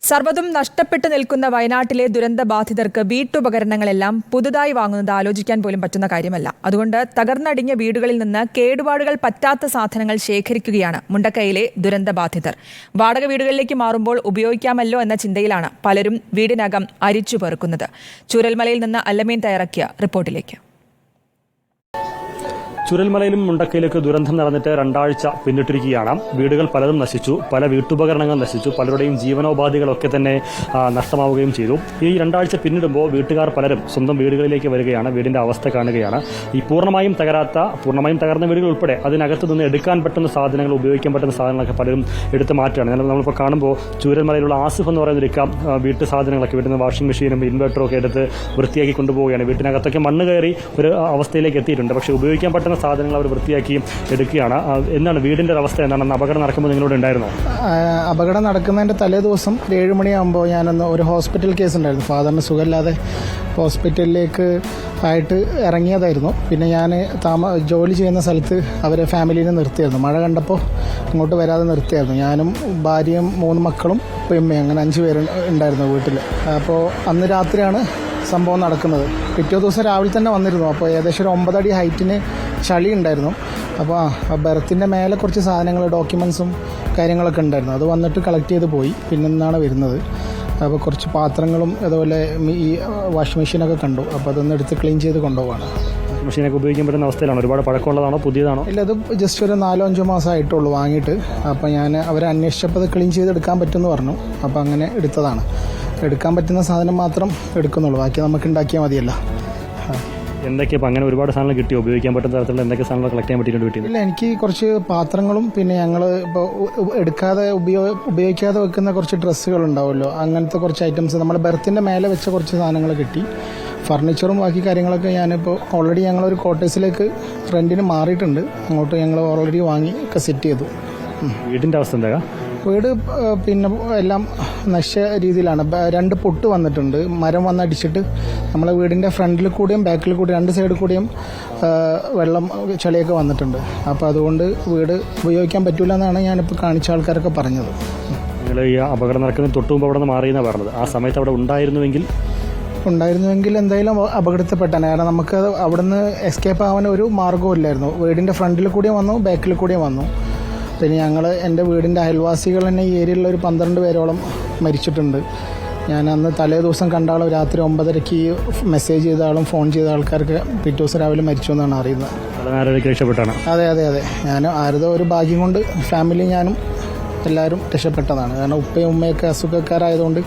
സർവ്വതും നഷ്ടപ്പെട്ടു നിൽക്കുന്ന വയനാട്ടിലെ ദുരന്തബാധിതർക്ക് വീട്ടുപകരണങ്ങളെല്ലാം പുതുതായി വാങ്ങുന്നത് ആലോചിക്കാൻ പോലും പറ്റുന്ന കാര്യമല്ല. അതുകൊണ്ട് തകർന്നടിഞ്ഞ വീടുകളിൽ നിന്ന് കേടുപാടുകൾ പറ്റാത്ത സാധനങ്ങൾ ശേഖരിക്കുകയാണ് മുണ്ടക്കയിലെ ദുരന്തബാധിതർ. വാടക വീടുകളിലേക്ക് മാറുമ്പോൾ ഉപയോഗിക്കാമല്ലോ എന്ന ചിന്തയിലാണ് പലരും വീടിനകം അരിച്ചു പെറുക്കുന്നത്. ചൂരൽമലയിൽ നിന്ന് അല്ലമീൻ തയ്യാറാക്കിയ റിപ്പോർട്ടിലേക്ക്. ചുരൽമലയിലും മുണ്ടക്കയിലേക്ക് ദുരന്തം നടന്നിട്ട് 2 ആഴ്ച പിന്നിട്ടിരിക്കുകയാണ്. വീടുകൾ പലതും നശിച്ചു, പല വീട്ടുപകരണങ്ങൾ നശിച്ചു, പലരുടെയും ജീവനോപാധികളൊക്കെ തന്നെ നഷ്ടമാവുകയും ചെയ്തു. ഈ 2 ആഴ്ച പിന്നിടുമ്പോൾ വീട്ടുകാർ പലരും സ്വന്തം വീടുകളിലേക്ക് വരികയാണ്, വീടിന്റെ അവസ്ഥ കാണുകയാണ്. ഈ പൂർണ്ണമായും തകർന്ന വീടുകൾ ഉൾപ്പെടെ അതിനകത്ത് നിന്ന് എടുക്കാൻ പറ്റുന്ന സാധനങ്ങൾ, ഉപയോഗിക്കാൻ പറ്റുന്ന സാധനങ്ങളൊക്കെ പലരും എടുത്ത് മാറ്റുകയാണ്. നമ്മളിപ്പോൾ കാണുമ്പോൾ ചൂരൽമലയിലുള്ള ആസിഫ് എന്ന് പറയുന്ന ഒരു വീട്ടു സാധനങ്ങളൊക്കെ, വീട്ടിൽ വാഷിംഗ് മെഷീനും ഇൻവെർട്ടറും ഒക്കെ എടുത്ത് വൃത്തിയാക്കി കൊണ്ടുപോവുകയാണ്. വീട്ടിനകത്തൊക്കെ മണ്ണ് കയറി ഒരു അവസ്ഥയിലേക്ക് എത്തിയിട്ടുണ്ട്. പക്ഷേ ഉപയോഗിക്കാൻ പറ്റുന്ന സാധനങ്ങൾ അവർ വൃത്തിയാക്കി എടുക്കുകയാണ്. എന്താണ് വീടിന്റെ അവസ്ഥ? എന്താണ് അപകടം നടക്കുമ്പോൾ നിങ്ങളോട് ഉണ്ടായിരുന്നോ? അപകടം നടക്കുന്നതിന്റെ തലേ ദിവസം 7 മണിയാകുമ്പോൾ ഞാനൊന്ന് ഒരു ഹോസ്പിറ്റൽ കേസ് ഉണ്ടായിരുന്നു. ഫാദറിന് സുഖമില്ലാതെ ഹോസ്പിറ്റലിലേക്ക് ആയിട്ട് ഇറങ്ങിയതായിരുന്നു. പിന്നെ ഞാൻ ജോലി ചെയ്യുന്ന സ്ഥലത്ത് അവരെ ഫാമിലിനെ നിർത്തിയായിരുന്നു. മഴ കണ്ടപ്പോൾ ഇങ്ങോട്ട് വരാതെ നിർത്തിയായിരുന്നു. ഞാനും ഭാര്യയും 3 മക്കളും ഉമ്മയും, അങ്ങനെ 5 പേര് ഉണ്ടായിരുന്നു വീട്ടിൽ. അപ്പോൾ അന്ന് രാത്രിയാണ് സംഭവം നടക്കുന്നത്. പിറ്റേ ദിവസം രാവിലെ തന്നെ വന്നിരുന്നു. അപ്പോൾ ഏകദേശം ഒരു 9 അടി ഹൈറ്റിന് ചളി ഉണ്ടായിരുന്നു. അപ്പോൾ ബെർത്തിൻ്റെ മേലെ കുറച്ച് സാധനങ്ങൾ, ഡോക്യുമെൻസും കാര്യങ്ങളൊക്കെ ഉണ്ടായിരുന്നു. അത് വന്നിട്ട് കളക്ട് ചെയ്ത് പോയി. പിന്നെന്നാണ് വരുന്നത്. അപ്പോൾ കുറച്ച് പാത്രങ്ങളും അതുപോലെ ഈ വാഷിംഗ് മെഷീനൊക്കെ കണ്ടു. അപ്പോൾ അതൊന്ന് എടുത്ത് ക്ലീൻ ചെയ്ത് കൊണ്ടുപോവാണ്. മെഷീനൊക്കെ ഉപയോഗിക്കാൻ പറ്റുന്ന അവസ്ഥയിലാണോ? ഒരുപാട് പഴക്കമുള്ളതാണോ, പുതിയതാണോ? ഇല്ല, അത് ജസ്റ്റ് ഒരു 4-5 മാസമായിട്ടുള്ളൂ വാങ്ങിയിട്ട്. അപ്പോൾ ഞാൻ അവരെ അന്വേഷിച്ചപ്പോൾ അത് ക്ലീൻ ചെയ്ത് എടുക്കാൻ പറ്റുമെന്ന് പറഞ്ഞു. അപ്പോൾ അങ്ങനെ എടുത്തതാണ്. എടുക്കാൻ പറ്റുന്ന സാധനം മാത്രം എടുക്കുന്നുള്ളൂ, ബാക്കി നമുക്ക് ഉണ്ടാക്കിയാൽ മതിയല്ല. എന്തൊക്കെയാണ് അങ്ങനെ ഒരുപാട് സാധനങ്ങൾ കിട്ടി? ഉപയോഗിക്കാൻ പറ്റുന്ന തരത്തിലുള്ള എന്തൊക്കെ സാധനങ്ങൾ കളക്ട് ചെയ്യാൻ പറ്റിയിട്ടുണ്ട് വീട്ടിൽ? ഇല്ല, എനിക്ക് കുറച്ച് പാത്രങ്ങളും പിന്നെ ഞങ്ങൾ ഇപ്പോൾ എടുക്കാതെ ഉപയോഗിക്കാതെ വെക്കുന്ന കുറച്ച് ഡ്രസ്സുകൾ ഉണ്ടാവുമല്ലോ, അങ്ങനത്തെ കുറച്ച് ഐറ്റംസ്, നമ്മുടെ ബെർത്തിൻ്റെ മേലെ വെച്ച കുറച്ച് സാധനങ്ങൾ കിട്ടി. ഫർണിച്ചറും ബാക്കി കാര്യങ്ങളൊക്കെ ഞാനിപ്പോൾ ഓൾറെഡി ഞങ്ങളൊരു ക്വാർട്ടേഴ്സിലേക്ക് റെൻറ്റിന് മാറിയിട്ടുണ്ട്. അങ്ങോട്ട് ഞങ്ങൾ ഓൾറെഡി വാങ്ങി ഒക്കെ സെറ്റ് ചെയ്തു. വീടിൻ്റെ അവസ്ഥ എന്താ? വീട് പിന്നെ എല്ലാം നശിച്ച രീതിയിലാണ്. 2 പൊട്ട് വന്നിട്ടുണ്ട്. മരം വന്നടിച്ചിട്ട് നമ്മളെ വീടിൻ്റെ ഫ്രണ്ടിൽ കൂടിയും ബാക്കിൽ കൂടിയും 2 സൈഡിൽ കൂടിയും വെള്ളം, ചളിയൊക്കെ വന്നിട്ടുണ്ട്. അപ്പോൾ അതുകൊണ്ട് വീട് ഉപയോഗിക്കാൻ പറ്റില്ല എന്നാണ് ഞാനിപ്പോൾ കാണിച്ച ആൾക്കാരൊക്കെ പറഞ്ഞത്. നിങ്ങൾ ഈ അപകടം നടക്കുന്ന തൊട്ട് മുമ്പ് അവിടെ നിന്ന് മാറിയെന്നാണ് പറഞ്ഞത്. ആ സമയത്ത് അവിടെ ഉണ്ടായിരുന്നുവെങ്കിൽ എന്തായാലും അപകടത്തിൽപ്പെട്ടാണ്. കാരണം നമുക്ക് അവിടുന്ന് എസ്കേപ്പ് ആവാൻ ഒരു മാർഗ്ഗവും ഇല്ലായിരുന്നു. വീടിൻ്റെ ഫ്രണ്ടിൽ കൂടിയും വന്നു, ബാക്കിൽ കൂടിയും വന്നു. പിന്നെ എൻ്റെ വീടിൻ്റെ അയൽവാസികൾ തന്നെ ഈ ഏരിയയിലുള്ള ഒരു 12 പേരോളം മരിച്ചിട്ടുണ്ട്. ഞാൻ അന്ന് തലേ ദിവസം കണ്ട ആളും രാത്രി 9:30 മെസ്സേജ് ചെയ്ത ആളും ഫോൺ ചെയ്ത ആൾക്കാർക്ക് പിറ്റേ ദിവസം രാവിലെ മരിച്ചു എന്നാണ് അറിയുന്നത്. രക്ഷപ്പെട്ടാണ്. അതെ. ഞാൻ ആരതോ ഒരു ഭാഗ്യം കൊണ്ട് ഫാമിലി ഞാനും എല്ലാവരും രക്ഷപ്പെട്ടതാണ്. കാരണം ഉപ്പയും ഉമ്മയൊക്കെ അസുഖക്കാരായതുകൊണ്ട്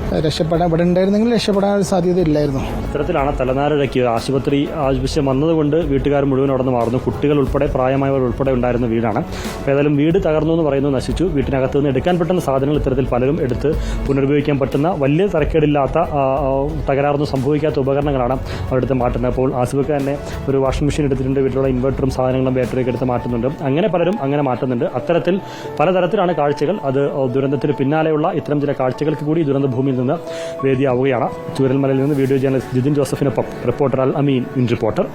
ഇവിടെ ഉണ്ടായിരുന്നെങ്കിൽ രക്ഷപ്പെടാൻ ഒരു സാധ്യത ഇല്ലായിരുന്നു. ഇത്തരത്തിലാണ് തലനാരിഴയ്ക്ക് ആശുപത്രി ആവശ്യം വന്നതുകൊണ്ട് വീട്ടുകാർ മുഴുവൻ അവിടെ നിന്ന് മാറുന്നു. കുട്ടികൾ ഉൾപ്പെടെ, പ്രായമായവർ ഉൾപ്പെടെ ഉണ്ടായിരുന്ന വീടാണ്. അപ്പോൾ ഏതായാലും വീട് തകർന്നു എന്ന് പറയുന്നത് നശിച്ചു. വീട്ടിനകത്ത് നിന്ന് എടുക്കാൻ പറ്റുന്ന സാധനങ്ങൾ ഇത്തരത്തിൽ പലരും എടുത്ത് പുനരുപയോഗിക്കാൻ പറ്റുന്ന, വലിയ തരക്കേടില്ലാത്ത, തകരാറൊന്നും സംഭവിക്കാത്ത ഉപകരണങ്ങളാണ് അവിടുത്തെ മാറ്റുന്നത്. അപ്പോൾ ആസിഫൊക്കെ തന്നെ ഒരു വാഷിംഗ് മെഷീൻ എടുത്തിട്ടുണ്ട്. വീട്ടിലുള്ള ഇൻവെർട്ടറും സാധനങ്ങളും ബാറ്ററിയൊക്കെ എടുത്ത് മാറ്റുന്നുണ്ട്. അങ്ങനെ പലരും അങ്ങനെ മാറ്റുന്നുണ്ട്. അത്തരത്തിൽ പലതരത്തിലാണ് കാഴ്ചകൾ. അത് ദുരന്തത്തിന് പിന്നാലെയുള്ള ഇത്തരം ചില കാഴ്ചകൾക്ക് കൂടി ദുരന്ത ഭൂമിയിൽ നിന്ന് വേദിയാവുകയാണ്. ചൂരൽമലയിൽ നിന്ന് വീഡിയോ ജേർണലിസ്റ്റ് ജിതിൻ ജോസഫിനൊപ്പം reporter Al Ameen, in reporter.